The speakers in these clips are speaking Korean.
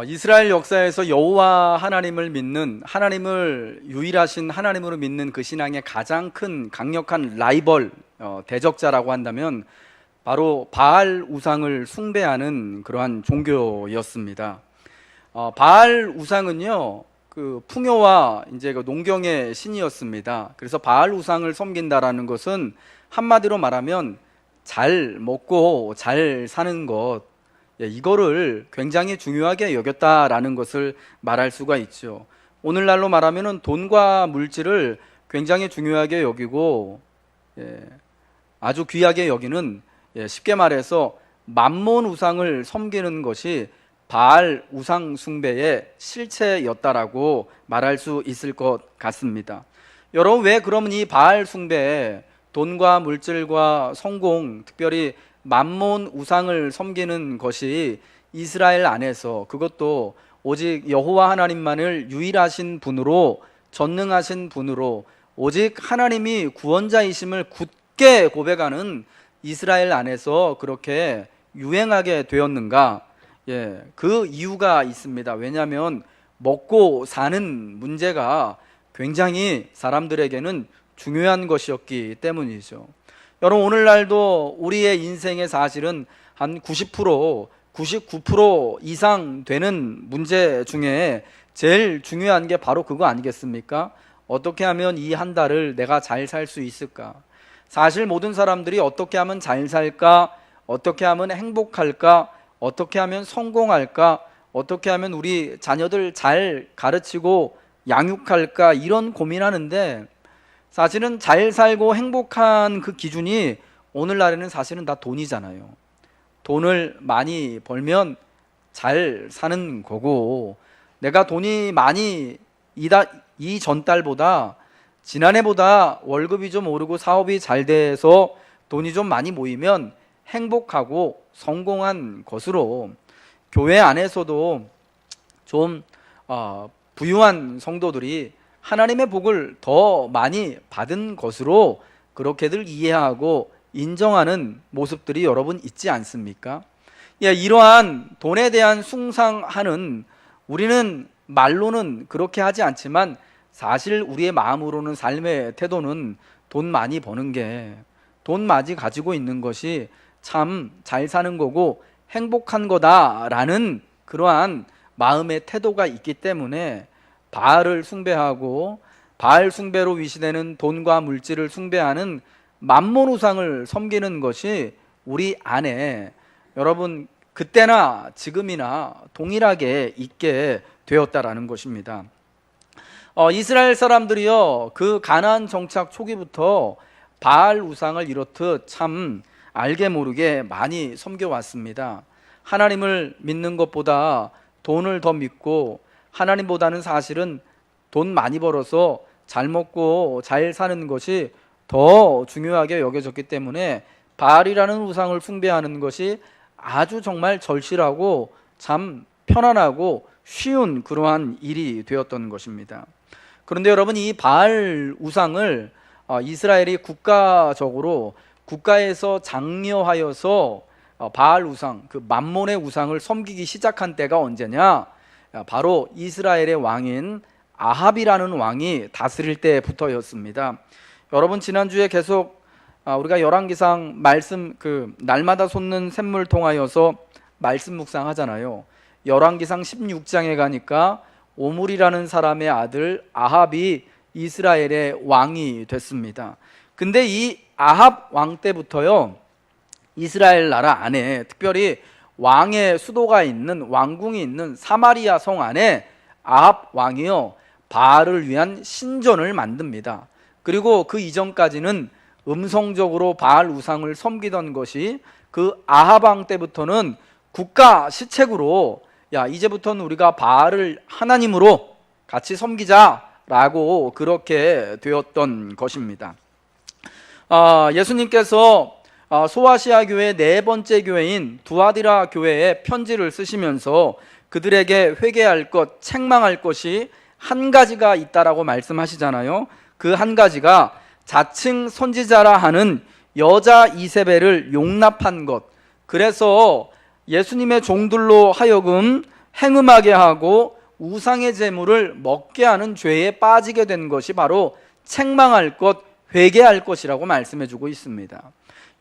이스라엘 역사에서 여호와 하나님을 믿는, 하나님을 유일하신 하나님으로 믿는 그 신앙의 가장 큰 강력한 라이벌, 대적자라고 한다면 바로 바알 우상을 숭배하는 그러한 종교였습니다. 바알 우상은요, 그 풍요와 이제 그 농경의 신이었습니다. 그래서 바알 우상을 섬긴다라는 것은 한마디로 말하면 잘 먹고 잘 사는 것, 이거를 굉장히 중요하게 여겼다라는 것을 말할 수가 있죠. 오늘날로 말하면 돈과 물질을 굉장히 중요하게 여기고, 아주 귀하게 여기는, 쉽게 말해서 맘몬 우상을 섬기는 것이 바알 우상 숭배의 실체였다라고 말할 수 있을 것 같습니다. 여러분, 왜 그러면 이 바알 숭배에 돈과 물질과 성공, 특별히 맘몬 우상을 섬기는 것이 이스라엘 안에서, 그것도 오직 여호와 하나님만을 유일하신 분으로, 전능하신 분으로, 오직 하나님이 구원자이심을 굳게 고백하는 이스라엘 안에서 그렇게 유행하게 되었는가? 그 이유가 있습니다. 왜냐하면 먹고 사는 문제가 굉장히 사람들에게는 중요한 것이었기 때문이죠. 여러분, 오늘날도 우리의 인생의 사실은 한 90%, 99% 이상 되는 문제 중에 제일 중요한 게 바로 그거 아니겠습니까? 어떻게 하면 이 한 달을 내가 잘 살 수 있을까? 사실 모든 사람들이 어떻게 하면 잘 살까? 어떻게 하면 행복할까? 어떻게 하면 성공할까? 어떻게 하면 우리 자녀들 잘 가르치고 양육할까? 이런 고민하는데, 사실은 잘 살고 행복한 그 기준이 오늘날에는 사실은 다 돈이잖아요. 돈을 많이 벌면 잘 사는 거고, 내가 돈이 많이 이 전달보다 지난해보다 월급이 좀 오르고 사업이 잘 돼서 돈이 좀 많이 모이면 행복하고 성공한 것으로, 교회 안에서도 좀 부유한 성도들이 하나님의 복을 더 많이 받은 것으로 그렇게들 이해하고 인정하는 모습들이 여러분 있지 않습니까? 이러한 돈에 대한 숭상하는, 우리는 말로는 그렇게 하지 않지만 사실 우리의 마음으로는, 삶의 태도는 돈 많이 버는 게, 돈 많이 가지고 있는 것이 참 잘 사는 거고 행복한 거다라는 그러한 마음의 태도가 있기 때문에 바알을 숭배하고, 바알 숭배로 위시되는 돈과 물질을 숭배하는 맘몬 우상을 섬기는 것이 우리 안에, 여러분, 그때나 지금이나 동일하게 있게 되었다라는 것입니다. 이스라엘 사람들이요, 그 가나안 정착 초기부터 바알 우상을 이렇듯 참 알게 모르게 많이 섬겨왔습니다. 하나님을 믿는 것보다 돈을 더 믿고, 하나님보다는 사실은 돈 많이 벌어서 잘 먹고 잘 사는 것이 더 중요하게 여겨졌기 때문에 바알이라는 우상을 숭배하는 것이 아주 정말 절실하고 참 편안하고 쉬운 그러한 일이 되었던 것입니다. 그런데 여러분, 이 바알 우상을 이스라엘이 국가적으로, 국가에서 장려하여서 바알 우상, 그 맘몬의 우상을 섬기기 시작한 때가 언제냐? 바로 이스라엘의 왕인 아합이라는 왕이 다스릴 때부터였습니다. 여러분, 지난주에 계속 우리가 열왕기상 말씀, 그 날마다 솟는 샘물 통하여서 말씀 묵상하잖아요. 열왕기상 16장에 가니까 오므리라는 사람의 아들 아합이 이스라엘의 왕이 됐습니다. 근데 이 아합 왕 때부터요, 이스라엘 나라 안에, 특별히 왕의 수도가 있는, 왕궁이 있는 사마리아 성 안에 아합 왕이요, 바알을 위한 신전을 만듭니다. 그리고 그 이전까지는 음성적으로 바알 우상을 섬기던 것이 그 아합 왕 때부터는 국가 시책으로, 이제부터는 우리가 바알을 하나님으로 같이 섬기자라고 그렇게 되었던 것입니다. 예수님께서 소아시아 교회 네 번째 교회인 두아디라 교회에 편지를 쓰시면서 그들에게 회개할 것, 책망할 것이 한 가지가 있다라고 말씀하시잖아요. 그 한 가지가 자칭 선지자라 하는 여자 이세벨을 용납한 것. 그래서 예수님의 종들로 하여금 행음하게 하고 우상의 제물을 먹게 하는 죄에 빠지게 된 것이 바로 책망할 것, 회개할 것이라고 말씀해 주고 있습니다.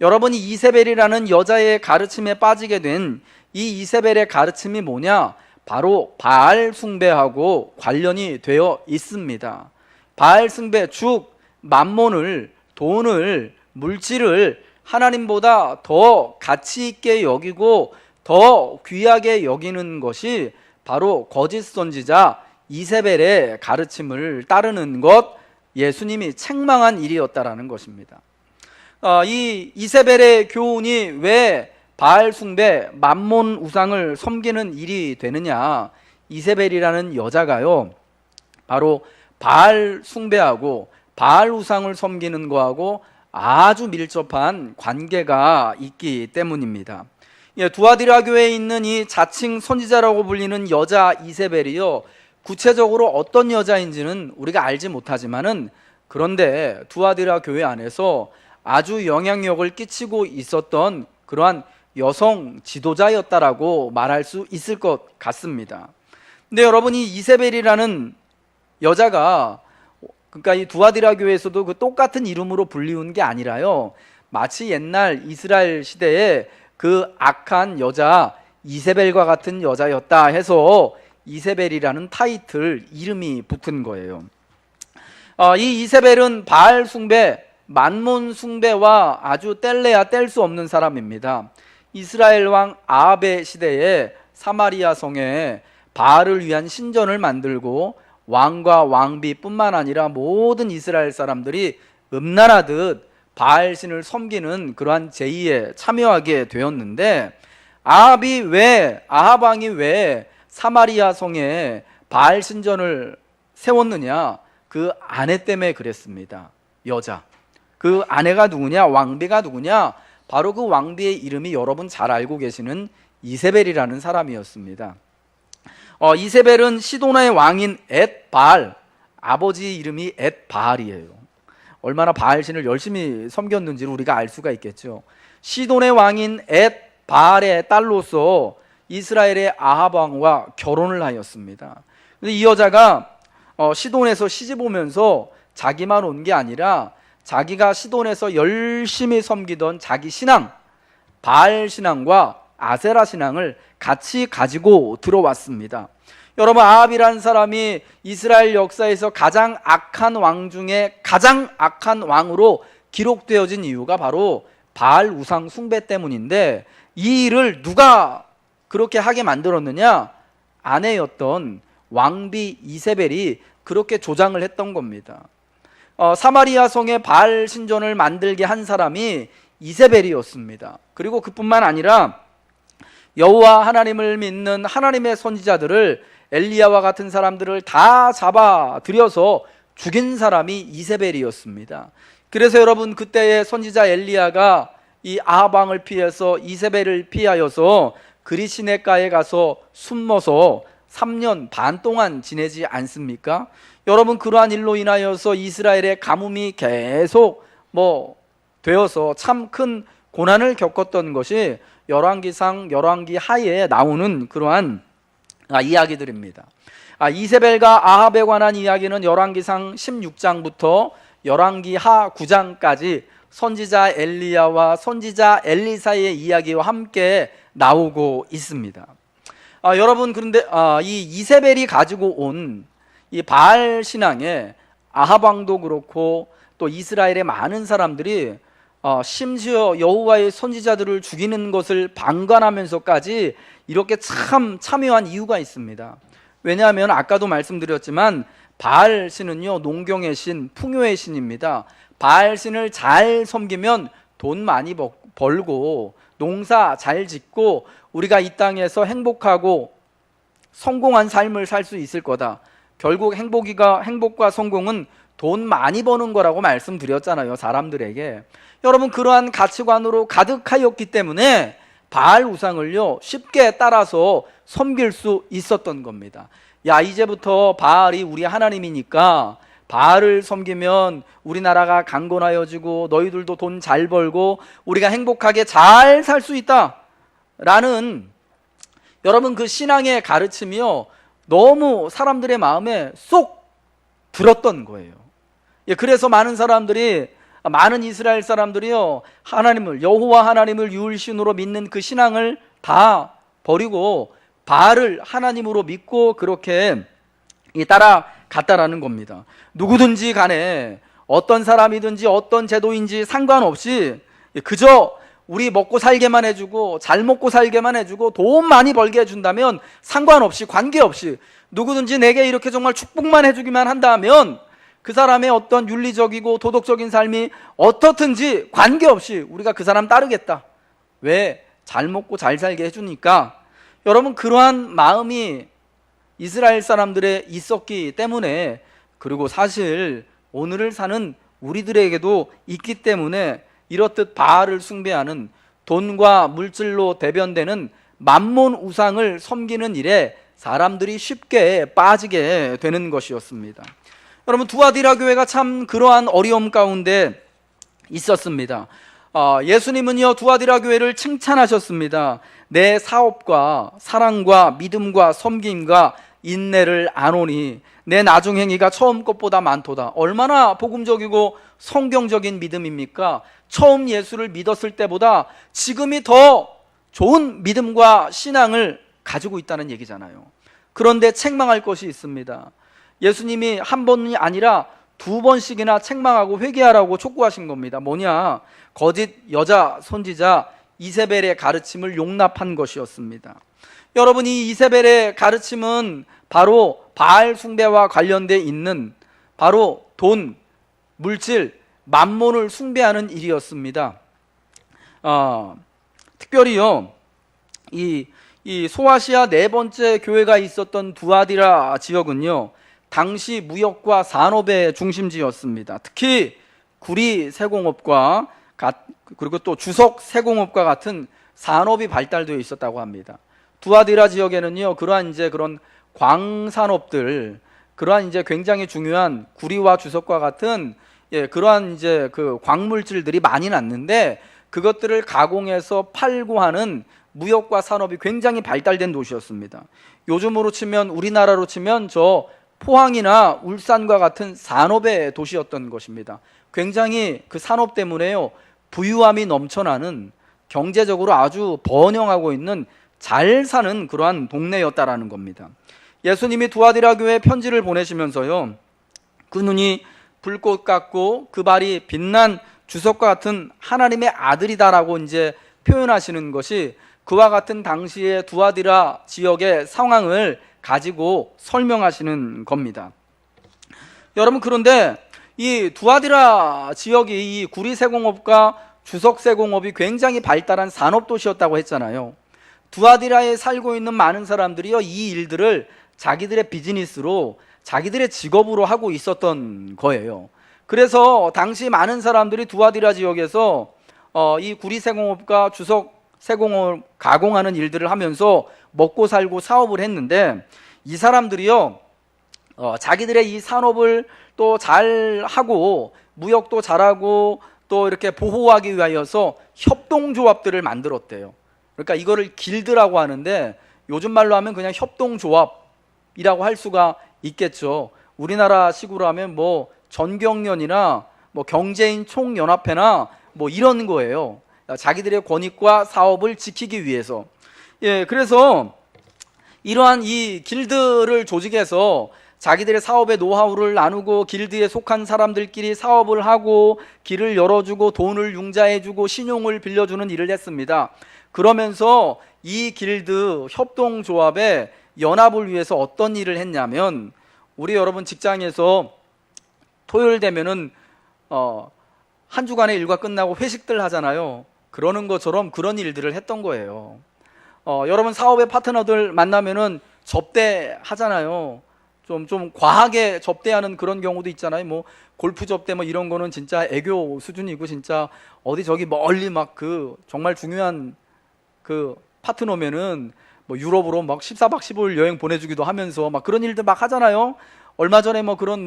여러분이 이세벨이라는 여자의 가르침에 빠지게 된 이 이세벨의 가르침이 뭐냐? 바로 바알 숭배하고 관련이 되어 있습니다. 바알 숭배, 즉 만몬을, 돈을, 물질을 하나님보다 더 가치 있게 여기고 더 귀하게 여기는 것이 바로 거짓 선지자 이세벨의 가르침을 따르는 것, 예수님이 책망한 일이었다라는 것입니다. 이 이세벨의 교훈이 왜 바알 숭배, 만몬 우상을 섬기는 일이 되느냐? 이세벨이라는 여자가요, 바로 바알 숭배하고 바알 우상을 섬기는 거하고 아주 밀접한 관계가 있기 때문입니다. 두아디라 교회에 있는 이 자칭 선지자라고 불리는 여자 이세벨이요, 구체적으로 어떤 여자인지는 우리가 알지 못하지만은, 그런데 두아디라 교회 안에서 아주 영향력을 끼치고 있었던 그러한 여성 지도자였다라고 말할 수 있을 것 같습니다. 근데 여러분이 이세벨이라는 여자가, 그러니까 이 두아디라 교회에서도 그 똑같은 이름으로 불리운 게 아니라요, 마치 옛날 이스라엘 시대에 그 악한 여자 이세벨과 같은 여자였다 해서 이세벨이라는 타이틀, 이름이 붙은 거예요. 이 이세벨은 바알 숭배, 만몬 숭배와 아주 뗄래야 뗄 수 없는 사람입니다. 이스라엘 왕 아합의 시대에 사마리아 성에 바알을 위한 신전을 만들고 왕과 왕비뿐만 아니라 모든 이스라엘 사람들이 음란하듯 바알 신을 섬기는 그러한 제의에 참여하게 되었는데, 아합 왕이 왜 사마리아 성에 바알 신전을 세웠느냐? 그 아내 때문에 그랬습니다. 여자. 그 아내가 누구냐? 왕비가 누구냐? 바로 그 왕비의 이름이 여러분 잘 알고 계시는 이세벨이라는 사람이었습니다. 이세벨은 시도나의 왕인 엣바알, 아버지 이름이 엣바알이에요. 얼마나 바알신을 열심히 섬겼는지를 우리가 알 수가 있겠죠. 시돈의 왕인 엣바알의 딸로서 이스라엘의 아합 왕과 결혼을 하였습니다. 근데 이 여자가 시돈에서 시집 오면서 자기만 온 게 아니라 자기가 시돈에서 열심히 섬기던 자기 신앙, 바알 신앙과 아세라 신앙을 같이 가지고 들어왔습니다. 여러분, 아합이라는 사람이 이스라엘 역사에서 가장 악한 왕 중에 가장 악한 왕으로 기록되어진 이유가 바로 바알 우상 숭배 때문인데, 이 일을 누가 그렇게 하게 만들었느냐? 아내였던 왕비 이세벨이 그렇게 조장을 했던 겁니다. 사마리아 성에 바알 신전을 만들게 한 사람이 이세벨이었습니다. 그리고 그뿐만 아니라 여호와 하나님을 믿는 하나님의 선지자들을, 엘리야와 같은 사람들을 다 잡아들여서 죽인 사람이 이세벨이었습니다. 그래서 여러분, 그때의 선지자 엘리야가 이 아합 왕을 피해서 이세벨을 피하여서 그리 시내가에 가서 숨어서 3년 반 동안 지내지 않습니까? 여러분, 그러한 일로 인하여서 이스라엘의 가뭄이 계속 되어서 참 큰 고난을 겪었던 것이 열왕기상, 열왕기 하에 나오는 그러한 이야기들입니다. 이세벨과 아합에 관한 이야기는 열왕기상 16장부터 열왕기 하 9장까지 선지자 엘리야와 선지자 엘리사의 이야기와 함께 나오고 있습니다. 여러분, 그런데 이 이세벨이 가지고 온 이 바알 신앙에 아합 왕도 그렇고 또 이스라엘의 많은 사람들이 심지어 여호와의 선지자들을 죽이는 것을 방관하면서까지 이렇게 참 참여한 이유가 있습니다. 왜냐하면 아까도 말씀드렸지만 바알 신은요, 농경의 신, 풍요의 신입니다. 바알 신을 잘 섬기면 돈 많이 벌고 농사 잘 짓고 우리가 이 땅에서 행복하고 성공한 삶을 살 수 있을 거다. 결국 행복과 성공은 돈 많이 버는 거라고 말씀드렸잖아요, 사람들에게. 여러분, 그러한 가치관으로 가득하였기 때문에 바알 우상을요, 쉽게 따라서 섬길 수 있었던 겁니다. 야, 이제부터 바알이 우리 하나님이니까 바알을 섬기면 우리나라가 강건하여지고 너희들도 돈 잘 벌고 우리가 행복하게 잘 살 수 있다 라는 여러분, 그 신앙의 가르침이요, 너무 사람들의 마음에 쏙 들었던 거예요. 예, 그래서 많은 이스라엘 사람들이요, 여호와 하나님을 유일신으로 믿는 그 신앙을 다 버리고 바알을 하나님으로 믿고 그렇게 따라갔다라는 겁니다. 누구든지 간에 어떤 사람이든지 어떤 제도인지 상관없이 그저 우리 먹고 살게만 해주고 잘 먹고 살게만 해주고 돈 많이 벌게 해준다면 상관없이, 관계없이, 누구든지 내게 이렇게 정말 축복만 해주기만 한다면 그 사람의 어떤 윤리적이고 도덕적인 삶이 어떻든지 관계없이 우리가 그 사람 따르겠다. 왜? 잘 먹고 잘 살게 해주니까. 여러분, 그러한 마음이 이스라엘 사람들에 있었기 때문에, 그리고 사실 오늘을 사는 우리들에게도 있기 때문에 이렇듯 바알을 숭배하는, 돈과 물질로 대변되는 만몬 우상을 섬기는 일에 사람들이 쉽게 빠지게 되는 것이었습니다. 여러분, 두아디라 교회가 참 그러한 어려움 가운데 있었습니다. 예수님은요, 두아디라 교회를 칭찬하셨습니다. 내 사업과 사랑과 믿음과 섬김과 인내를 아노니 내 나중행위가 처음 것보다 많도다. 얼마나 복음적이고 성경적인 믿음입니까? 처음 예수를 믿었을 때보다 지금이 더 좋은 믿음과 신앙을 가지고 있다는 얘기잖아요. 그런데 책망할 것이 있습니다. 예수님이 한 번이 아니라 2번씩이나 책망하고 회개하라고 촉구하신 겁니다. 뭐냐? 거짓 여자 선지자 이세벨의 가르침을 용납한 것이었습니다. 여러분, 이 이세벨의 가르침은 바로 바알 숭배와 관련돼 있는, 바로 돈, 물질, 만몬을 숭배하는 일이었습니다. 특별히요, 이 소아시아 4번째 교회가 있었던 두아디라 지역은요, 당시 무역과 산업의 중심지였습니다. 특히 구리 세공업과 그리고 또 주석 세공업과 같은 산업이 발달되어 있었다고 합니다. 두아디라 지역에는요, 그런 광산업들, 그러한 굉장히 중요한 구리와 주석과 같은 그러한 그 광물질들이 많이 났는데, 그것들을 가공해서 팔고 하는 무역과 산업이 굉장히 발달된 도시였습니다. 요즘으로 치면, 우리나라로 치면 저 포항이나 울산과 같은 산업의 도시였던 것입니다. 굉장히 그 산업 때문에요, 부유함이 넘쳐나는, 경제적으로 아주 번영하고 있는, 잘 사는 그러한 동네였다라는 겁니다. 예수님이 두아디라 교회에 편지를 보내시면서요, 그 눈이 불꽃 같고 그 발이 빛난 주석과 같은 하나님의 아들이다라고 표현하시는 것이 그와 같은 당시의 두아디라 지역의 상황을 가지고 설명하시는 겁니다. 여러분, 그런데 이 두아디라 지역이 이 구리세공업과 주석세공업이 굉장히 발달한 산업도시였다고 했잖아요. 두아디라에 살고 있는 많은 사람들이요, 이 일들을 자기들의 비즈니스로, 자기들의 직업으로 하고 있었던 거예요. 그래서 당시 많은 사람들이 두아디라 지역에서 이 구리세공업과 주석세공업 가공하는 일들을 하면서 먹고 살고 사업을 했는데, 이 사람들이요, 자기들의 이 산업을 또 잘하고 무역도 잘하고 또 이렇게 보호하기 위하여서 협동조합들을 만들었대요. 그러니까 이거를 길드라고 하는데, 요즘 말로 하면 그냥 협동조합이라고 할 수가 있겠죠. 우리나라 식으로 하면 뭐 전경련이나 뭐 경제인 총연합회나 뭐 이런 거예요. 자기들의 권익과 사업을 지키기 위해서. 그래서 이러한 이 길드를 조직해서 자기들의 사업의 노하우를 나누고, 길드에 속한 사람들끼리 사업을 하고 길을 열어주고 돈을 융자해주고 신용을 빌려주는 일을 했습니다. 그러면서 이 길드 협동조합의 연합을 위해서 어떤 일을 했냐면, 우리 여러분 직장에서 토요일 되면은 한 주간의 일과 끝나고 회식들 하잖아요. 그러는 것처럼 그런 일들을 했던 거예요. 여러분, 사업의 파트너들 만나면은 접대하잖아요. 좀 과하게 접대하는 그런 경우도 있잖아요. 뭐 골프 접대 뭐 이런 거는 진짜 애교 수준이고, 진짜 어디 저기 멀리 막 정말 중요한 파트너면은 뭐 유럽으로 막 14박 15일 여행 보내주기도 하면서 막 그런 일들 막 하잖아요. 얼마 전에 뭐 그런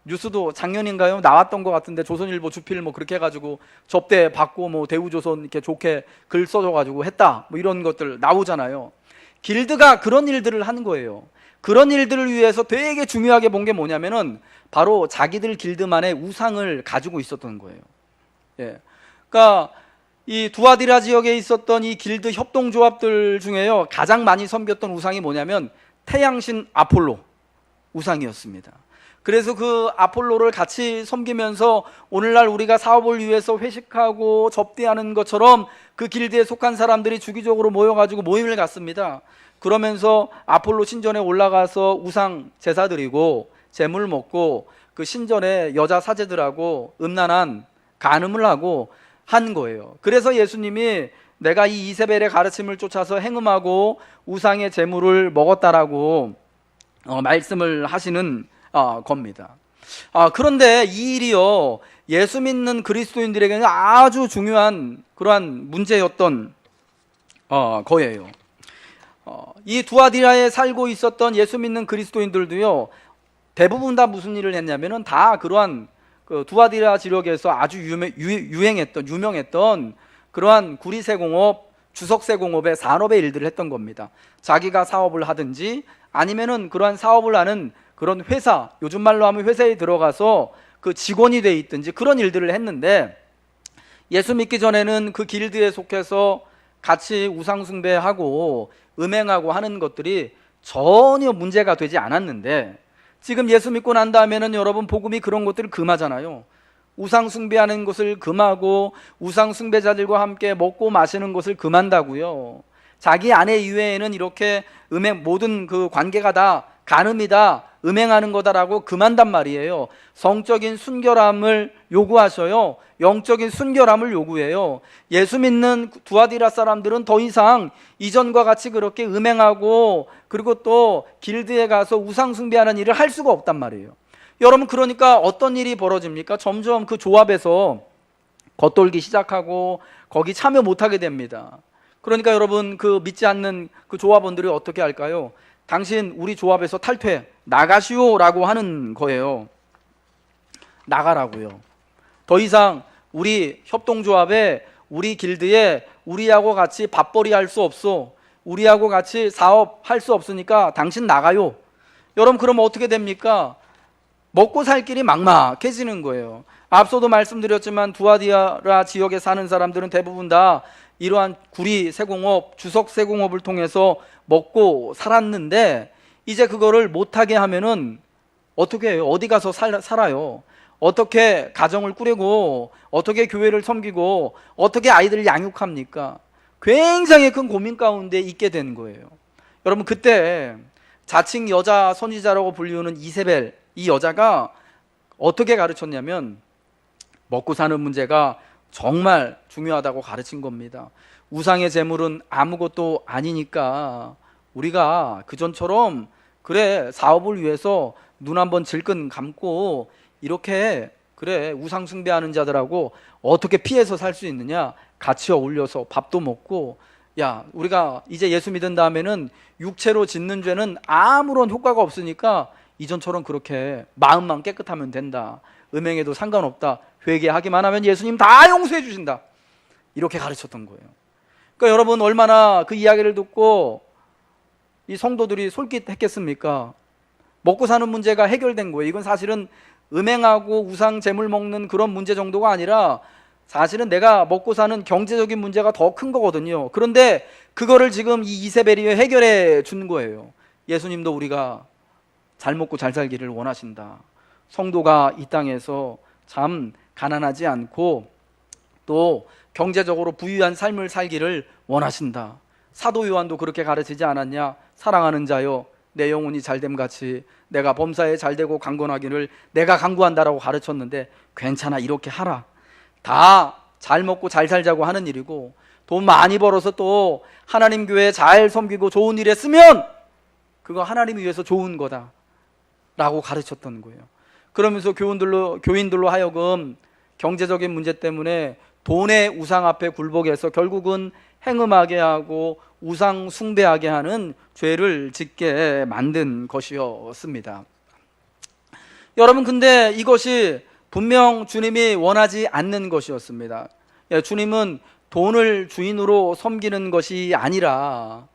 뉴스도 작년인가요? 나왔던 것 같은데, 조선일보 주필 뭐 그렇게 해가지고 접대 받고 뭐 대우조선 이렇게 좋게 글 써줘가지고 했다, 뭐 이런 것들 나오잖아요. 길드가 그런 일들을 한 거예요. 그런 일들을 위해서 되게 중요하게 본 게 뭐냐면은 바로 자기들 길드만의 우상을 가지고 있었던 거예요. 예. 그러니까 이 두아디라 지역에 있었던 이 길드 협동조합들 중에요, 가장 많이 섬겼던 우상이 뭐냐면 태양신 아폴로 우상이었습니다. 그래서 그 아폴로를 같이 섬기면서 오늘날 우리가 사업을 위해서 회식하고 접대하는 것처럼 그 길드에 속한 사람들이 주기적으로 모여가지고 모임을 갖습니다. 그러면서 아폴로 신전에 올라가서 우상 제사 드리고 제물 먹고 그 신전에 여자 사제들하고 음란한 간음을 하고 한 거예요. 그래서 예수님이 내가 이 이세벨의 가르침을 쫓아서 행음하고 우상의 제물을 먹었다라고 말씀을 하시는 겁니다. 그런데 이 일이요, 예수 믿는 그리스도인들에게는 아주 중요한 그러한 문제였던 거예요. 이 두아디라에 살고 있었던 예수 믿는 그리스도인들도요, 대부분 다 무슨 일을 했냐면은 다 그러한 그 두아디라 지역에서 아주 유명했던 그러한 구리세공업, 주석세공업의 산업의 일들을 했던 겁니다. 자기가 사업을 하든지 아니면은 그러한 사업을 하는 그런 회사, 요즘 말로 하면 회사에 들어가서 그 직원이 돼 있든지 그런 일들을 했는데, 예수 믿기 전에는 그 길드에 속해서 같이 우상숭배하고 음행하고 하는 것들이 전혀 문제가 되지 않았는데, 지금 예수 믿고 난 다음에는 여러분 복음이 그런 것들을 금하잖아요. 우상숭배하는 것을 금하고 우상숭배자들과 함께 먹고 마시는 것을 금한다고요. 자기 아내 이외에는 이렇게 모든 그 관계가 다 간음이다, 음행하는 거다라고 금한단 말이에요. 성적인 순결함을 요구하셔요. 영적인 순결함을 요구해요. 예수 믿는 두아디라 사람들은 더 이상 이전과 같이 그렇게 음행하고 그리고 또 길드에 가서 우상 숭배하는 일을 할 수가 없단 말이에요. 여러분, 그러니까 어떤 일이 벌어집니까? 점점 그 조합에서 겉돌기 시작하고 거기 참여 못하게 됩니다. 그러니까 여러분, 그 믿지 않는 그 조합원들이 어떻게 할까요? 당신 우리 조합에서 탈퇴, 나가시오라고 하는 거예요. 나가라고요. 더 이상 우리 협동조합에, 우리 길드에 우리하고 같이 밥벌이 할 수 없어. 우리하고 같이 사업할 수 없으니까 당신 나가요. 여러분, 그러면 어떻게 됩니까? 먹고 살 길이 막막해지는 거예요. 앞서도 말씀드렸지만 두아디라 지역에 사는 사람들은 대부분 다 이러한 구리 세공업, 주석 세공업을 통해서 먹고 살았는데, 이제 그거를 못하게 하면은 어떻게 해요? 어디 가서 살아요? 어떻게 가정을 꾸리고 어떻게 교회를 섬기고 어떻게 아이들을 양육합니까? 굉장히 큰 고민 가운데 있게 된 거예요. 여러분, 그때 자칭 여자 선지자라고 불리우는 이세벨, 이 여자가 어떻게 가르쳤냐면 먹고 사는 문제가 정말 중요하다고 가르친 겁니다. 우상의 제물은 아무것도 아니니까 우리가 그전처럼 그래 사업을 위해서 눈 한번 질끈 감고 이렇게 그래 우상 숭배하는 자들하고 어떻게 피해서 살 수 있느냐, 같이 어울려서 밥도 먹고, 야 우리가 이제 예수 믿은 다음에는 육체로 짓는 죄는 아무런 효과가 없으니까 이전처럼 그렇게 마음만 깨끗하면 된다, 음행에도 상관없다, 회개하기만 하면 예수님 다 용서해 주신다, 이렇게 가르쳤던 거예요. 그러니까 여러분, 얼마나 그 이야기를 듣고 이 성도들이 솔깃했겠습니까? 먹고 사는 문제가 해결된 거예요. 이건 사실은 음행하고 우상 제물 먹는 그런 문제 정도가 아니라 사실은 내가 먹고 사는 경제적인 문제가 더 큰 거거든요. 그런데 그거를 지금 이 이세벨이 해결해 준 거예요. 예수님도 우리가 잘 먹고 잘 살기를 원하신다. 성도가 이 땅에서 참 가난하지 않고 또 경제적으로 부유한 삶을 살기를 원하신다. 사도 요한도 그렇게 가르치지 않았냐? 사랑하는 자여, 내 영혼이 잘됨같이 내가 범사에 잘되고 강건하기를 내가 강구한다라고 가르쳤는데, 괜찮아, 이렇게 하라. 다 잘 먹고 잘 살자고 하는 일이고, 돈 많이 벌어서 또 하나님 교회 잘 섬기고 좋은 일에 쓰면 그거 하나님 위해서 좋은 거다 라고 가르쳤던 거예요. 그러면서 교인들로 하여금 경제적인 문제 때문에 돈의 우상 앞에 굴복해서 결국은 행음하게 하고 우상 숭배하게 하는 죄를 짓게 만든 것이었습니다. 여러분, 근데 이것이 분명 주님이 원하지 않는 것이었습니다. 주님은 돈을 주인으로 섬기는 것이 아니라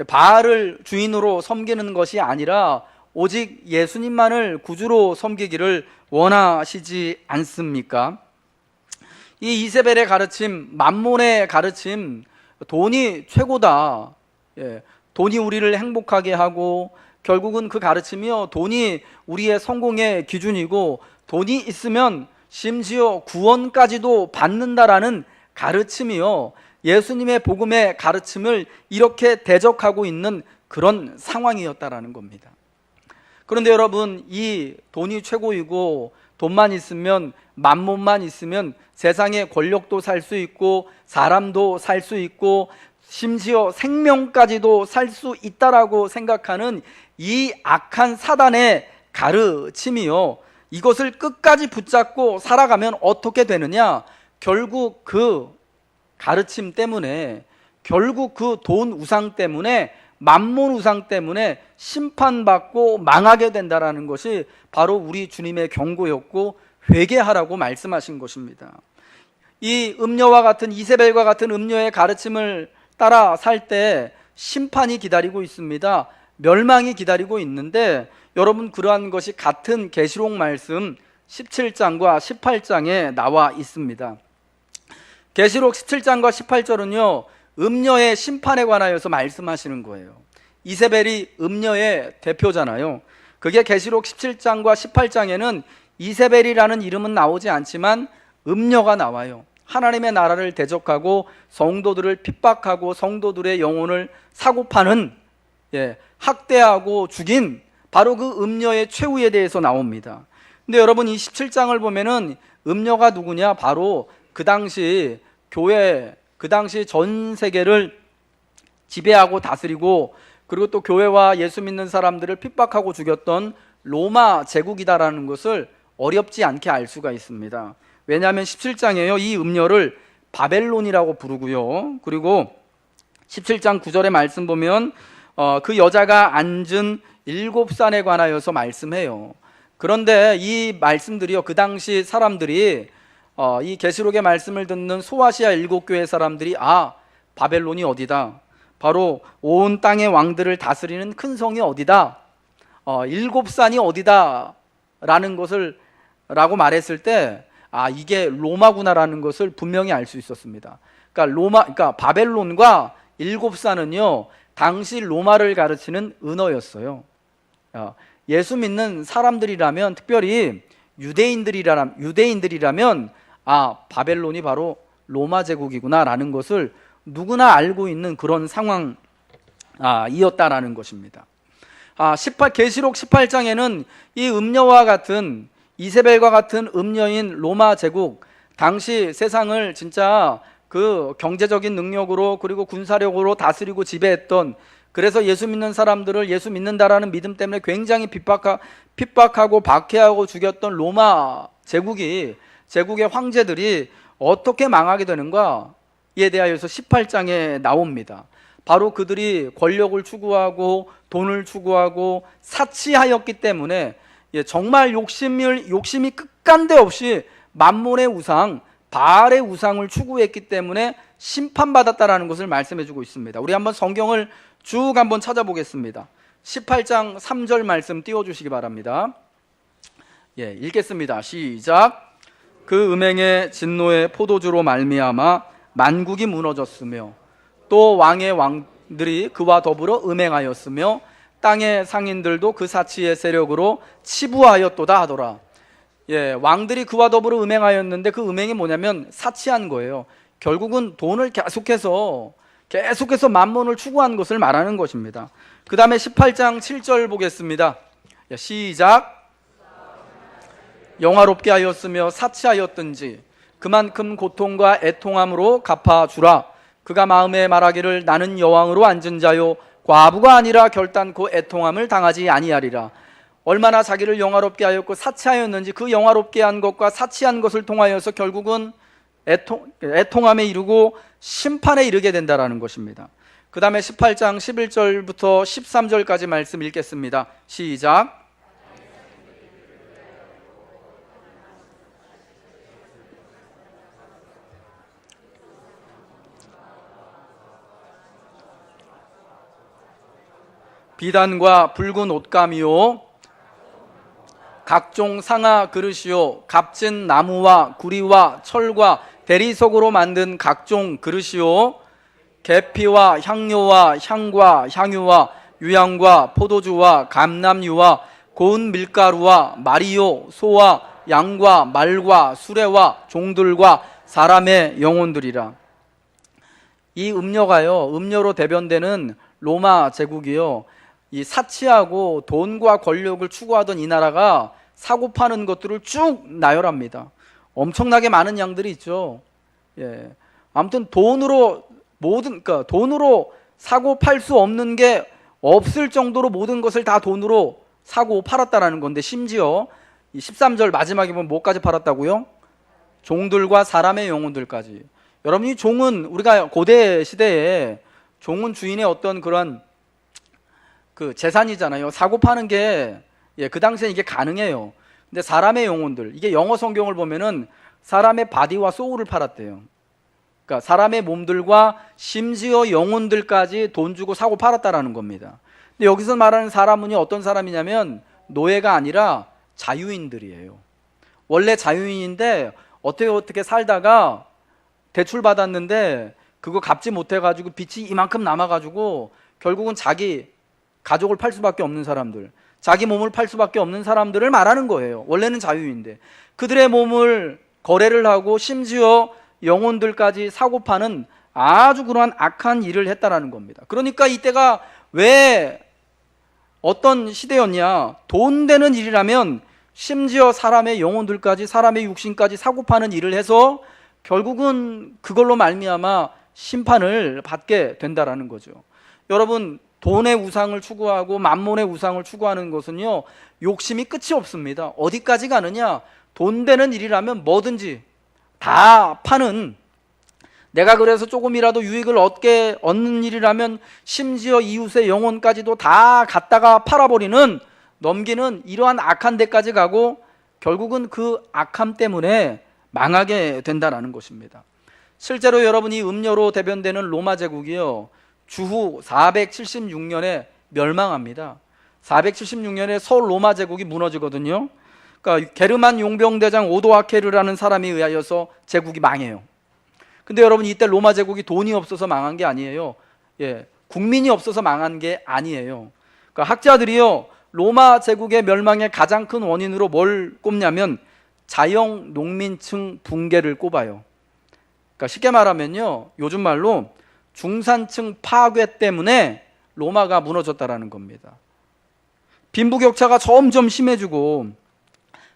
바알을 주인으로 섬기는 것이 아니라 오직 예수님만을 구주로 섬기기를 원하시지 않습니까? 이 이세벨의 가르침, 만몬의 가르침, 돈이 최고다. 돈이 우리를 행복하게 하고, 결국은 그 가르침이요, 돈이 우리의 성공의 기준이고, 돈이 있으면 심지어 구원까지도 받는다라는 가르침이요, 예수님의 복음의 가르침을 이렇게 대적하고 있는 그런 상황이었다라는 겁니다. 그런데 여러분, 이 돈이 최고이고 돈만 있으면, 만몬만 있으면 세상의 권력도 살 수 있고 사람도 살 수 있고 심지어 생명까지도 살 수 있다라고 생각하는 이 악한 사단의 가르침이요, 이것을 끝까지 붙잡고 살아가면 어떻게 되느냐? 결국 그 가르침 때문에, 결국 그 돈 우상 때문에, 만몬 우상 때문에 심판받고 망하게 된다라는 것이 바로 우리 주님의 경고였고 회개하라고 말씀하신 것입니다. 이 음녀와 같은, 이세벨과 같은 음녀의 가르침을 따라 살 때 심판이 기다리고 있습니다. 멸망이 기다리고 있는데, 여러분, 그러한 것이 같은 계시록 말씀 17장과 18장에 나와 있습니다. 계시록 17장과 18절은요 음녀의 심판에 관하여서 말씀하시는 거예요. 이세벨이 음녀의 대표잖아요. 그게 계시록 17장과 18장에는 이세벨이라는 이름은 나오지 않지만 음녀가 나와요. 하나님의 나라를 대적하고 성도들을 핍박하고 성도들의 영혼을 사고파는, 학대하고 죽인 바로 그 음녀의 최후에 대해서 나옵니다. 근데 여러분, 이 17장을 보면은 음녀가 누구냐? 바로 그 당시 교회, 그 당시 전 세계를 지배하고 다스리고, 그리고 또 교회와 예수 믿는 사람들을 핍박하고 죽였던 로마 제국이다라는 것을 어렵지 않게 알 수가 있습니다. 왜냐하면 17장에요 이 음녀를 바벨론이라고 부르고요, 그리고 17장 9절의 말씀 보면 그 여자가 앉은 7산에 관하여서 말씀해요. 그런데 이 말씀들이요, 그 당시 사람들이 이 계시록의 말씀을 듣는 소아시아 7교회 사람들이, 바벨론이 어디다, 바로 온 땅의 왕들을 다스리는 큰 성이 어디다, 7산이 어디다 라는 것을 라고 말했을 때, 이게 로마구나라는 것을 분명히 알 수 있었습니다. 그러니까 바벨론과 7산은요 당시 로마를 가르치는 은어였어요. 예수 믿는 사람들이라면, 특별히 유대인들이라면 바벨론이 바로 로마 제국이구나 라는 것을 누구나 알고 있는 그런 상황이었다라는 것입니다. 계시록 18장에는 이 음녀와 같은, 이세벨과 같은 음녀인 로마 제국, 당시 세상을 진짜 그 경제적인 능력으로 그리고 군사력으로 다스리고 지배했던, 그래서 예수 믿는 사람들을 예수 믿는다라는 믿음 때문에 굉장히 핍박하고 박해하고 죽였던 로마 제국의 황제들이 어떻게 망하게 되는가에 대하여서 18장에 나옵니다. 바로 그들이 권력을 추구하고 돈을 추구하고 사치하였기 때문에, 정말 욕심이 끝간데 없이 만몬의 우상, 바알의 우상을 추구했기 때문에 심판받았다라는 것을 말씀해주고 있습니다. 우리 한번 성경을 쭉 한번 찾아보겠습니다. 18장 3절 말씀 띄워주시기 바랍니다. 읽겠습니다. 시작. 그 음행의 진노의 포도주로 말미암아 만국이 무너졌으며 또 왕의 왕들이 그와 더불어 음행하였으며 땅의 상인들도 그 사치의 세력으로 치부하였도다 하더라. 왕들이 그와 더불어 음행하였는데 그 음행이 뭐냐면 사치한 거예요. 결국은 돈을 계속해서 만몬을 추구한 것을 말하는 것입니다. 그 다음에 18장 7절 보겠습니다. 시작. 영화롭게 하였으며 사치하였든지 그만큼 고통과 애통함으로 갚아주라. 그가 마음에 말하기를 나는 여왕으로 앉은 자요 과부가 아니라 결단코 애통함을 당하지 아니하리라. 얼마나 자기를 영화롭게 하였고 사치하였는지, 그 영화롭게 한 것과 사치한 것을 통하여서 결국은 애통함에 이르고 심판에 이르게 된다라는 것입니다. 그 다음에 18장 11절부터 13절까지 말씀 읽겠습니다. 시작. 비단과 붉은 옷감이요 각종 상아 그릇이요 값진 나무와 구리와 철과 대리석으로 만든 각종 그릇이요 계피와 향료와 향과 향유와 유향과 포도주와 감람유와 고운 밀가루와 말이요 소와 양과 말과 수레와 종들과 사람의 영혼들이라. 이 음료가요, 음료로 대변되는 로마 제국이요, 이 사치하고 돈과 권력을 추구하던 이 나라가 사고 파는 것들을 쭉 나열합니다. 엄청나게 많은 양들이 있죠. 예. 아무튼 돈으로 그러니까 돈으로 사고 팔 수 없는 게 없을 정도로 모든 것을 다 돈으로 사고 팔았다라는 건데, 심지어 이 13절 마지막에 보면 뭐까지 팔았다고요? 종들과 사람의 영혼들까지. 여러분, 이 종은 우리가 고대 시대에 종은 주인의 어떤 그런 그 재산이잖아요. 사고 파는 게 그 당시에 이게 가능해요. 근데 사람의 영혼들, 이게 영어 성경을 보면은 사람의 바디와 소울을 팔았대요. 그러니까 사람의 몸들과 심지어 영혼들까지 돈 주고 사고 팔았다라는 겁니다. 근데 여기서 말하는 사람은 어떤 사람이냐면 노예가 아니라 자유인들이에요. 원래 자유인인데 어떻게 살다가 대출 받았는데 그거 갚지 못해가지고 빚이 이만큼 남아가지고 결국은 자기 가족을 팔 수밖에 없는 사람들, 자기 몸을 팔 수밖에 없는 사람들을 말하는 거예요. 원래는 자유인데 그들의 몸을 거래를 하고 심지어 영혼들까지 사고 파는 아주 그러한 악한 일을 했다라는 겁니다. 그러니까 이때가 왜 어떤 시대였냐, 돈 되는 일이라면 심지어 사람의 영혼들까지, 사람의 육신까지 사고 파는 일을 해서 결국은 그걸로 말미암아 심판을 받게 된다라는 거죠. 여러분, 돈의 우상을 추구하고 만몬의 우상을 추구하는 것은요, 욕심이 끝이 없습니다. 어디까지 가느냐, 돈 되는 일이라면 뭐든지 다 파는, 내가 그래서 조금이라도 유익을 얻는 일이라면 심지어 이웃의 영혼까지도 다 갖다가 팔아버리는, 넘기는 이러한 악한 데까지 가고 결국은 그 악함 때문에 망하게 된다는 것입니다. 실제로 여러분, 이 음료로 대변되는 로마 제국이요, 주후 476년에 멸망합니다. 476년에 서울 로마 제국이 무너지거든요. 그러니까 게르만 용병대장 오도아케르라는 사람에 의하여서 제국이 망해요. 근데 여러분, 이때 로마 제국이 돈이 없어서 망한 게 아니에요. 국민이 없어서 망한 게 아니에요. 그러니까 학자들이요, 로마 제국의 멸망의 가장 큰 원인으로 뭘 꼽냐면 자영 농민층 붕괴를 꼽아요. 그러니까 쉽게 말하면요, 요즘 말로 중산층 파괴 때문에 로마가 무너졌다라는 겁니다. 빈부격차가 점점 심해지고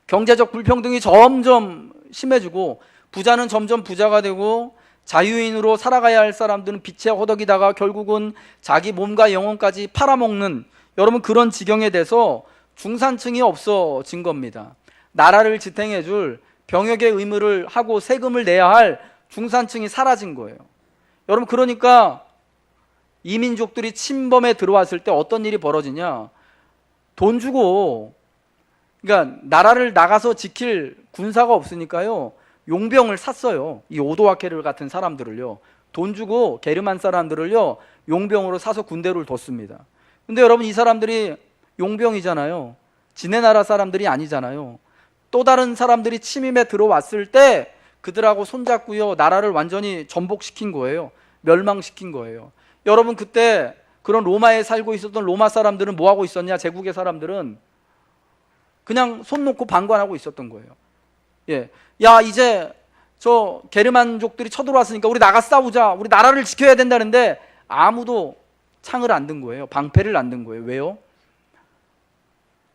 경제적 불평등이 점점 심해지고 부자는 점점 부자가 되고 자유인으로 살아가야 할 사람들은 빚에 허덕이다가 결국은 자기 몸과 영혼까지 팔아먹는, 여러분, 그런 지경에 대해서 중산층이 없어진 겁니다. 나라를 지탱해 줄 병역의 의무를 하고 세금을 내야 할 중산층이 사라진 거예요. 여러분, 그러니까 이민족들이 침범에 들어왔을 때 어떤 일이 벌어지냐, 돈 주고, 그러니까 나라를 나가서 지킬 군사가 없으니까요, 용병을 샀어요. 이 오도아케르 같은 사람들을요, 돈 주고 게르만 사람들을요 용병으로 사서 군대를 뒀습니다. 근데 여러분, 이 사람들이 용병이잖아요. 지네 나라 사람들이 아니잖아요. 또 다른 사람들이 침임에 들어왔을 때 그들하고 손잡고요, 나라를 완전히 전복시킨 거예요. 멸망시킨 거예요. 여러분, 그때 그런 로마에 살고 있었던 로마 사람들은 뭐 하고 있었냐? 제국의 사람들은 그냥 손 놓고 방관하고 있었던 거예요. 야, 이제 저 게르만족들이 쳐들어왔으니까 우리 나가 싸우자, 우리 나라를 지켜야 된다는데 아무도 창을 안 든 거예요. 방패를 안 든 거예요. 왜요?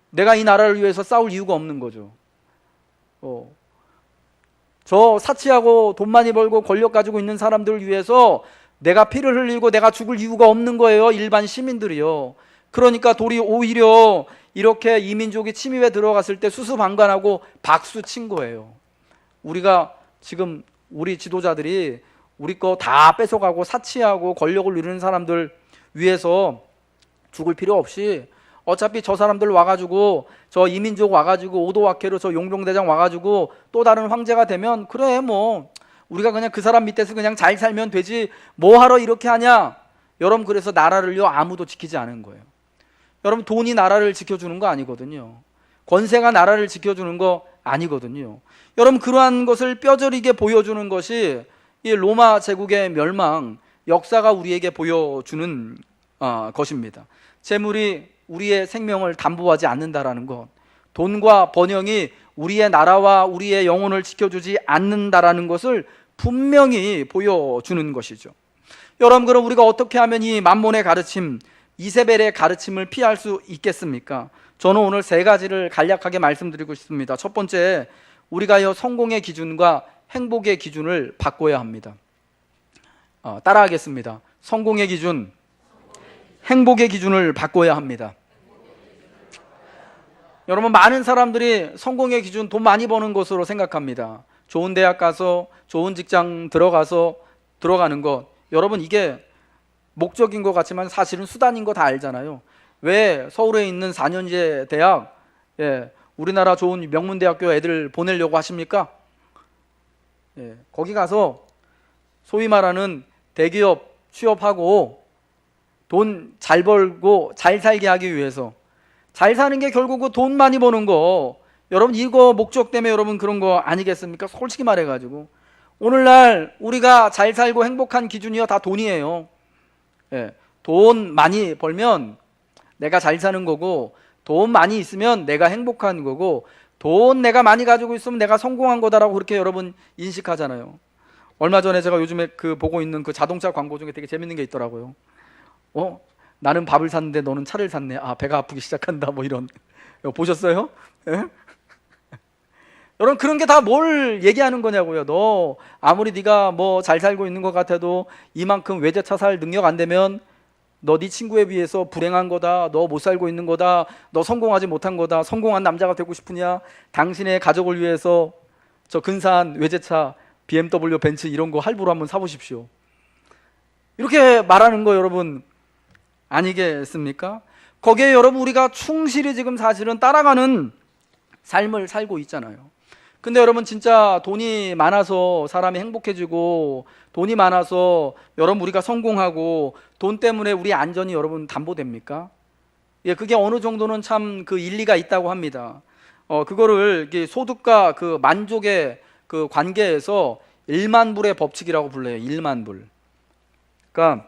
내가 이 나라를 위해서 싸울 이유가 없는 거죠. 저 사치하고 돈 많이 벌고 권력 가지고 있는 사람들을 위해서 내가 피를 흘리고 내가 죽을 이유가 없는 거예요, 일반 시민들이요. 그러니까 오히려 이렇게 이민족이 침입에 들어갔을 때 수수방관하고 박수 친 거예요. 우리가 지금 우리 지도자들이 우리 거 다 뺏어가고 사치하고 권력을 누리는 사람들 위해서 죽을 필요 없이 어차피 저 사람들 와가지고, 저 이민족 와가지고 오도아케르 저 용병대장 와가지고 또 다른 황제가 되면 그래, 뭐 우리가 그냥 그 사람 밑에서 그냥 잘 살면 되지 뭐 하러 이렇게 하냐. 여러분, 그래서 나라를요 아무도 지키지 않은 거예요. 여러분, 돈이 나라를 지켜주는 거 아니거든요. 권세가 나라를 지켜주는 거 아니거든요. 여러분, 그러한 것을 뼈저리게 보여주는 것이 이 로마 제국의 멸망, 역사가 우리에게 보여주는 것입니다. 재물이 우리의 생명을 담보하지 않는다라는 것, 돈과 번영이 우리의 나라와 우리의 영혼을 지켜주지 않는다라는 것을 분명히 보여주는 것이죠. 여러분, 그럼 우리가 어떻게 하면 이 만몬의 가르침, 이세벨의 가르침을 피할 수 있겠습니까? 저는 오늘 세 가지를 간략하게 말씀드리고 싶습니다. 첫 번째, 우리가 성공의 기준과 행복의 기준을 바꿔야 합니다. 따라하겠습니다. 성공의 기준, 행복의 기준을 바꿔야 합니다. 여러분, 많은 사람들이 성공의 기준, 돈 많이 버는 것으로 생각합니다. 좋은 대학 가서 좋은 직장 들어가는 것, 여러분, 이게 목적인 것 같지만 사실은 수단인 거 다 알잖아요. 왜 서울에 있는 4년제 대학, 우리나라 좋은 명문대학교 애들 보내려고 하십니까? 거기 가서 소위 말하는 대기업 취업하고 돈 잘 벌고 잘 살게 하기 위해서, 잘 사는 게 결국 돈 많이 버는 거, 여러분, 이거 목적 때문에 여러분 그런 거 아니겠습니까? 솔직히 말해가지고 오늘날 우리가 잘 살고 행복한 기준이요 다 돈이에요. 돈 많이 벌면 내가 잘 사는 거고, 돈 많이 있으면 내가 행복한 거고, 돈 내가 많이 가지고 있으면 내가 성공한 거다라고 그렇게 여러분 인식하잖아요. 얼마 전에 제가 요즘에 보고 있는 그 자동차 광고 중에 되게 재밌는 게 있더라고요. 나는 밥을 샀는데 너는 차를 샀네. 배가 아프기 시작한다, 뭐 이런. 보셨어요? 여러분, 그런 게 다 뭘 얘기하는 거냐고요. 너 아무리 네가 뭐 잘 살고 있는 것 같아도 이만큼 외제차 살 능력 안 되면 너 네 친구에 비해서 불행한 거다, 너 못 살고 있는 거다, 너 성공하지 못한 거다. 성공한 남자가 되고 싶으냐? 당신의 가족을 위해서 저 근사한 외제차 BMW, 벤츠 이런 거 할부로 한번 사보십시오. 이렇게 말하는 거 여러분 아니겠습니까? 거기에 여러분 우리가 충실히 지금 사실은 따라가는 삶을 살고 있잖아요. 근데 여러분, 진짜 돈이 많아서 사람이 행복해지고, 돈이 많아서 여러분 우리가 성공하고, 돈 때문에 우리 안전이 여러분 담보됩니까? 그게 어느 정도는 참 일리가 있다고 합니다. 그거를 소득과 만족의 관계에서 1만 불의 법칙이라고 불러요. 1만 불. 그러니까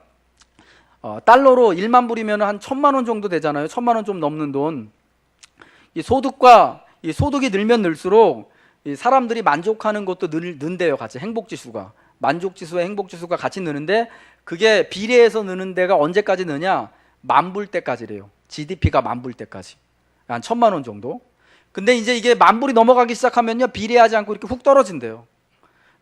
달러로 1만 불이면 한 1,000만 원 정도 되잖아요. 1,000만 원 좀 넘는 돈. 이 소득이 늘면 늘수록 이 사람들이 만족하는 것도 는데요. 같이 행복지수가, 만족지수와 행복지수가 같이 느는데, 그게 비례해서 느는 데가 언제까지 느냐? 만불 때까지래요. GDP가 만불 때까지, 한 1,000만 원 정도. 근데 이제 이게 만불이 넘어가기 시작하면요, 비례하지 않고 이렇게 훅 떨어진대요.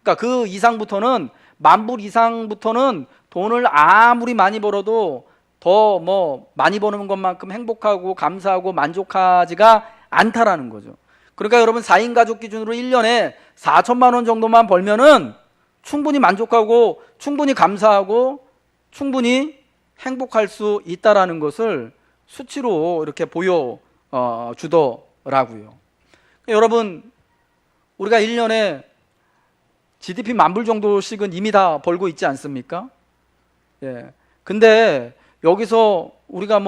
그러니까 그 이상부터는, 만불 이상부터는 돈을 아무리 많이 벌어도 더 많이 버는 것만큼 행복하고 감사하고 만족하지가 않다라는 거죠. 그러니까 여러분, 4인 가족 기준으로 1년에 4천만 원 정도만 벌면은 충분히 만족하고 충분히 감사하고 충분히 행복할 수 있다라는 것을 수치로 이렇게 보여주더라고요. 여러분, 우리가 1년에 GDP 만불 정도씩은 이미 다 벌고 있지 않습니까? 근데 여기서 우리가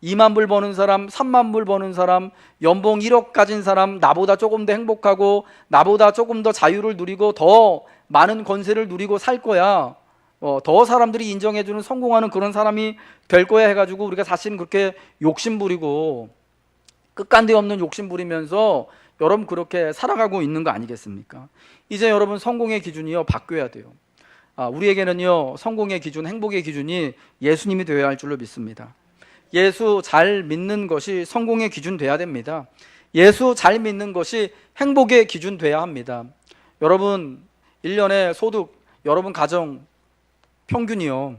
2만 불 버는 사람, 3만 불 버는 사람, 연봉 1억 가진 사람, 나보다 조금 더 행복하고 나보다 조금 더 자유를 누리고 더 많은 권세를 누리고 살 거야, 더 사람들이 인정해주는 성공하는 그런 사람이 될 거야 해가지고 우리가 사실은 그렇게 욕심부리고 끝간데 없는 욕심부리면서 여러분 그렇게 살아가고 있는 거 아니겠습니까? 이제 여러분, 성공의 기준이요 바뀌어야 돼요. 우리에게는요, 성공의 기준, 행복의 기준이 예수님이 되어야 할 줄로 믿습니다. 예수 잘 믿는 것이 성공의 기준 돼야 됩니다. 예수 잘 믿는 것이 행복의 기준 돼야 합니다. 여러분, 1년에 소득, 여러분 가정 평균이요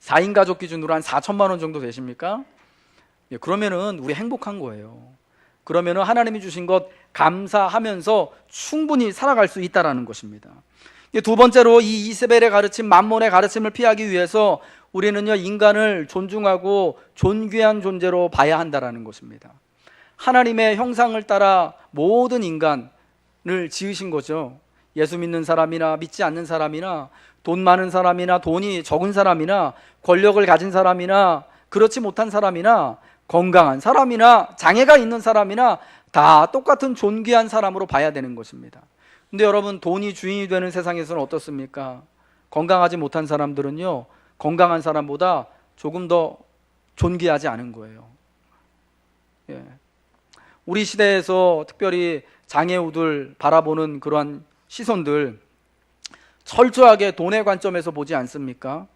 4인 가족 기준으로 한 4천만 원 정도 되십니까? 그러면은 우리 행복한 거예요. 그러면은 하나님이 주신 것 감사하면서 충분히 살아갈 수 있다라는 것입니다. 두 번째로, 이 이세벨의 가르침, 만몬의 가르침을 피하기 위해서 우리는요, 인간을 존중하고 존귀한 존재로 봐야 한다라는 것입니다. 하나님의 형상을 따라 모든 인간을 지으신 거죠. 예수 믿는 사람이나 믿지 않는 사람이나, 돈 많은 사람이나 돈이 적은 사람이나, 권력을 가진 사람이나 그렇지 못한 사람이나, 건강한 사람이나 장애가 있는 사람이나 다 똑같은 존귀한 사람으로 봐야 되는 것입니다. 근데 여러분, 돈이 주인이 되는 세상에서는 어떻습니까? 건강하지 못한 사람들은요, 건강한 사람보다 조금 더 존귀하지 않은 거예요. 예. 우리 시대에서 특별히 장애우들 바라보는 그러한 시선들, 철저하게 돈의 관점에서 보지 않습니까?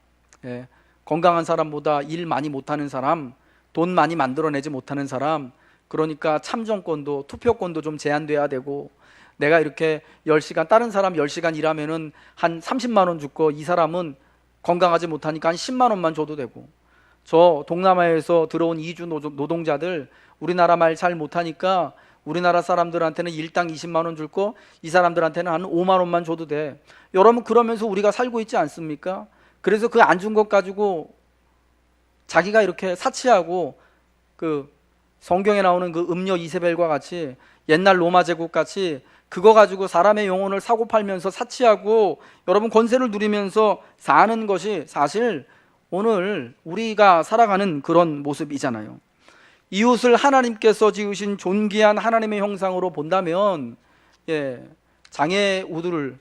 예. 건강한 사람보다 일 많이 못하는 사람, 돈 많이 만들어내지 못하는 사람, 그러니까 참정권도, 투표권도 좀 제한돼야 되고, 내가 이렇게 10시간, 다른 사람 10시간 일하면은 한 30만 원 주고, 이 사람은 건강하지 못하니까 한 10만 원만 줘도 되고, 저 동남아에서 들어온 이주 노동자들 우리나라 말 잘 못하니까 우리나라 사람들한테는 일당 20만 원 줄고 이 사람들한테는 한 5만 원만 줘도 돼. 여러분, 그러면서 우리가 살고 있지 않습니까? 그래서 그 안 준 것 가지고 자기가 이렇게 사치하고, 그 성경에 나오는 그 음녀 이세벨과 같이, 옛날 로마 제국 같이 그거 가지고 사람의 영혼을 사고 팔면서 사치하고 여러분 권세를 누리면서 사는 것이 사실 오늘 우리가 살아가는 그런 모습이잖아요. 이웃을 하나님께서 지으신 존귀한 하나님의 형상으로 본다면, 장애우들을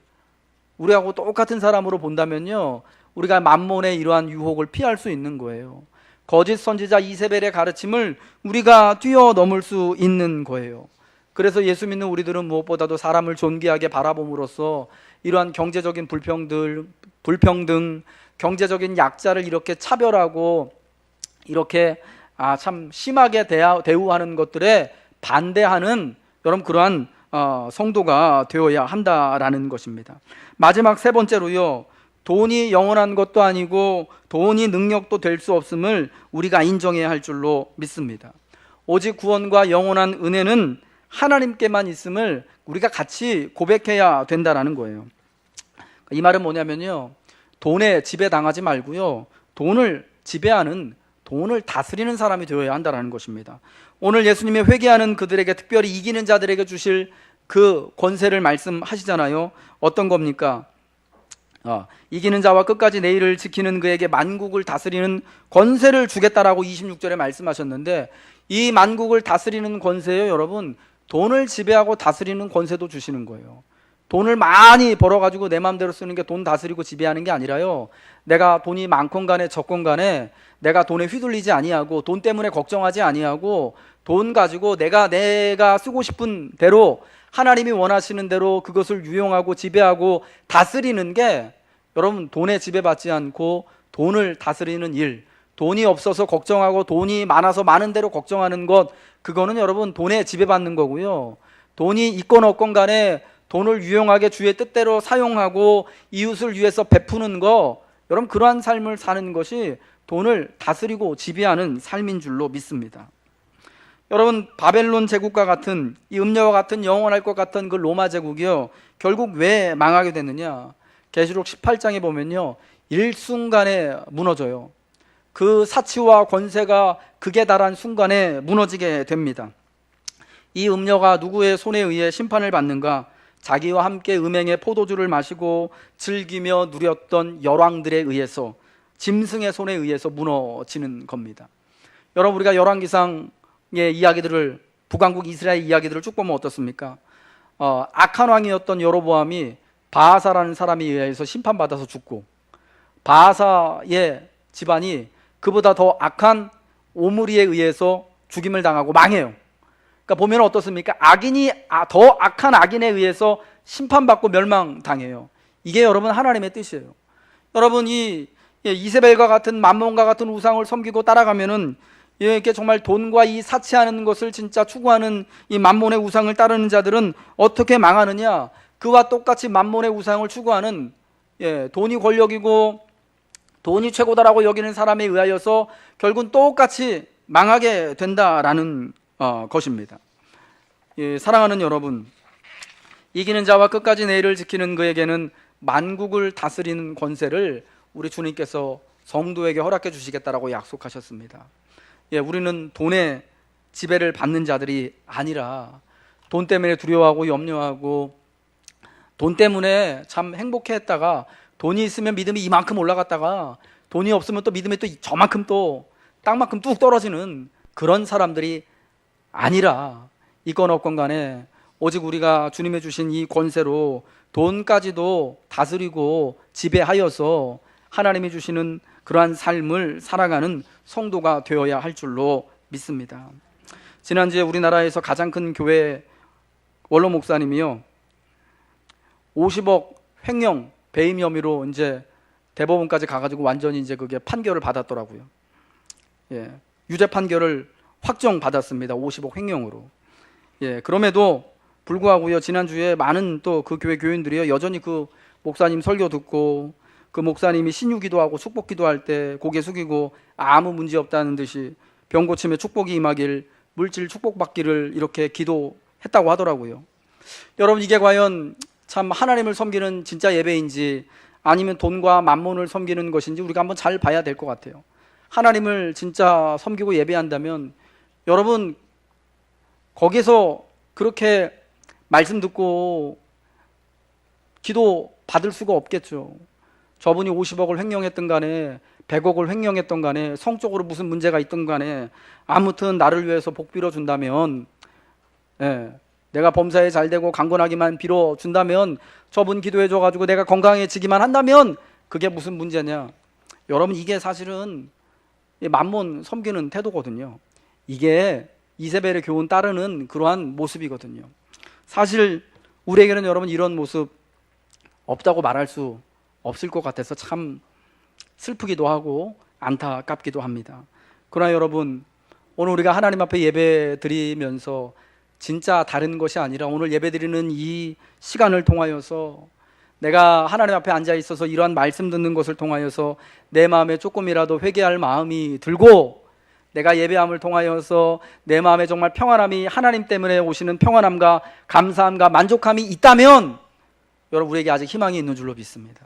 우리하고 똑같은 사람으로 본다면요, 우리가 만몬의 이러한 유혹을 피할 수 있는 거예요. 거짓 선지자 이세벨의 가르침을 우리가 뛰어넘을 수 있는 거예요. 그래서 예수 믿는 우리들은 무엇보다도 사람을 존귀하게 바라봄으로써 이러한 경제적인 불평등, 경제적인 약자를 이렇게 차별하고 이렇게 참 심하게 대우하는 것들에 반대하는 여러분 그러한 성도가 되어야 한다라는 것입니다. 마지막 세 번째로요, 돈이 영원한 것도 아니고 돈이 능력도 될 수 없음을 우리가 인정해야 할 줄로 믿습니다. 오직 구원과 영원한 은혜는 하나님께만 있음을 우리가 같이 고백해야 된다라는 거예요. 이 말은 뭐냐면요, 돈에 지배당하지 말고요, 돈을 지배하는, 돈을 다스리는 사람이 되어야 한다는 것입니다. 오늘 예수님이 회개하는 그들에게, 특별히 이기는 자들에게 주실 그 권세를 말씀하시잖아요. 어떤 겁니까? 이기는 자와 끝까지 내 일을 지키는 그에게 만국을 다스리는 권세를 주겠다라고 26절에 말씀하셨는데, 이 만국을 다스리는 권세요, 여러분, 돈을 지배하고 다스리는 권세도 주시는 거예요. 돈을 많이 벌어가지고 내 마음대로 쓰는 게 돈 다스리고 지배하는 게 아니라요, 내가 돈이 많건 간에 적건 간에 내가 돈에 휘둘리지 아니하고, 돈 때문에 걱정하지 아니하고, 돈 가지고 내가 쓰고 싶은 대로, 하나님이 원하시는 대로 그것을 유용하고 지배하고 다스리는 게, 여러분, 돈에 지배받지 않고 돈을 다스리는 일, 돈이 없어서 걱정하고 돈이 많아서 많은 대로 걱정하는 것, 그거는 여러분 돈에 지배받는 거고요. 돈이 있건 없건 간에 돈을 유용하게 주의 뜻대로 사용하고 이웃을 위해서 베푸는 거, 여러분 그러한 삶을 사는 것이 돈을 다스리고 지배하는 삶인 줄로 믿습니다. 여러분, 바벨론 제국과 같은, 이 음녀와 같은, 영원할 것 같은 그 로마 제국이요, 결국 왜 망하게 됐느냐? 계시록 18장에 보면요, 일순간에 무너져요. 그 사치와 권세가 극에 달한 순간에 무너지게 됩니다. 이 음녀가 누구의 손에 의해 심판을 받는가? 자기와 함께 음행의 포도주를 마시고 즐기며 누렸던 열왕들에 의해서, 짐승의 손에 의해서 무너지는 겁니다. 여러분, 우리가 열왕기상의 이야기들을, 북왕국 이스라엘 이야기들을 쭉 보면 어떻습니까? 악한 왕이었던 여로보암이 바하사라는 사람에 의해서 심판받아서 죽고, 바하사의 집안이 그보다 더 악한 오므리에 의해서 죽임을 당하고 망해요. 그러니까 보면 어떻습니까? 악인이 더 악한 악인에 의해서 심판받고 멸망당해요. 이게 여러분 하나님의 뜻이에요. 여러분, 이 이세벨과 같은, 만몬과 같은 우상을 섬기고 따라가면은, 이렇게 정말 돈과 이 사치하는 것을 진짜 추구하는 이 만몬의 우상을 따르는 자들은 어떻게 망하느냐? 그와 똑같이 만몬의 우상을 추구하는, 돈이 권력이고 돈이 최고다라고 여기는 사람에 의하여서 결국은 똑같이 망하게 된다라는 것입니다. 사랑하는 여러분, 이기는 자와 끝까지 내 일을 지키는 그에게는 만국을 다스리는 권세를 우리 주님께서 성도에게 허락해 주시겠다라고 약속하셨습니다. 우리는 돈의 지배를 받는 자들이 아니라, 돈 때문에 두려워하고 염려하고 돈 때문에 참 행복해했다가, 돈이 있으면 믿음이 이만큼 올라갔다가 돈이 없으면 또 믿음이 또 저만큼, 또 땅만큼 뚝 떨어지는 그런 사람들이 아니라 있건 없건 간에 오직 우리가 주님의 주신 이 권세로 돈까지도 다스리고 지배하여서 하나님이 주시는 그러한 삶을 살아가는 성도가 되어야 할 줄로 믿습니다. 지난주에 우리나라에서 가장 큰 교회 원로 목사님이요, 50억 횡령 배임 혐의로 이제 대법원까지 가가지고 완전히 이제 그게 판결을 받았더라고요. 예, 유죄 판결을 확정받았습니다. 50억 횡령으로. 예, 그럼에도 불구하고요, 지난주에 많은 또 그 교회 교인들이요, 여전히 그 목사님 설교 듣고 그 목사님이 신유 기도하고 축복 기도할 때 고개 숙이고 아무 문제 없다는 듯이 병 고침에 축복이 임하길, 물질 축복받기를 이렇게 기도했다고 하더라고요. 여러분, 이게 과연 참 하나님을 섬기는 진짜 예배인지 아니면 돈과 만몬을 섬기는 것인지 우리가 한번 잘 봐야 될 것 같아요. 하나님을 진짜 섬기고 예배한다면 여러분, 거기서 그렇게 말씀 듣고 기도 받을 수가 없겠죠. 저분이 50억을 횡령했던 간에 100억을 횡령했던 간에 성적으로 무슨 문제가 있던 간에 아무튼 나를 위해서 복 빌어준다면, 내가 범사에 잘 되고 강건하기만 빌어준다면, 저분 기도해줘가지고 내가 건강해지기만 한다면 그게 무슨 문제냐. 여러분, 이게 사실은 만몬 섬기는 태도거든요. 이게 이세벨의 교훈 따르는 그러한 모습이거든요. 사실 우리에게는 여러분 이런 모습 없다고 말할 수 없을 것 같아서 참 슬프기도 하고 안타깝기도 합니다. 그러나 여러분, 오늘 우리가 하나님 앞에 예배 드리면서 진짜 다른 것이 아니라 오늘 예배 드리는 이 시간을 통하여서 내가 하나님 앞에 앉아 있어서 이러한 말씀 듣는 것을 통하여서 내 마음에 조금이라도 회개할 마음이 들고, 내가 예배함을 통하여서 내 마음에 정말 평안함이, 하나님 때문에 오시는 평안함과 감사함과 만족함이 있다면 여러분, 우리에게 아직 희망이 있는 줄로 믿습니다.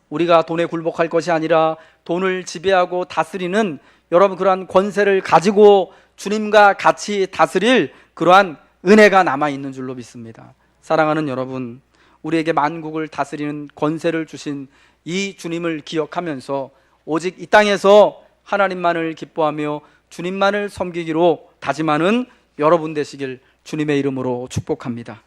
우리가 돈에 굴복할 것이 아니라 돈을 지배하고 다스리는 여러분 그러한 권세를 가지고 주님과 같이 다스릴 그러한 은혜가 남아있는 줄로 믿습니다. 사랑하는 여러분, 우리에게 만국을 다스리는 권세를 주신 이 주님을 기억하면서 오직 이 땅에서 하나님만을 기뻐하며 주님만을 섬기기로 다짐하는 여러분 되시길 주님의 이름으로 축복합니다.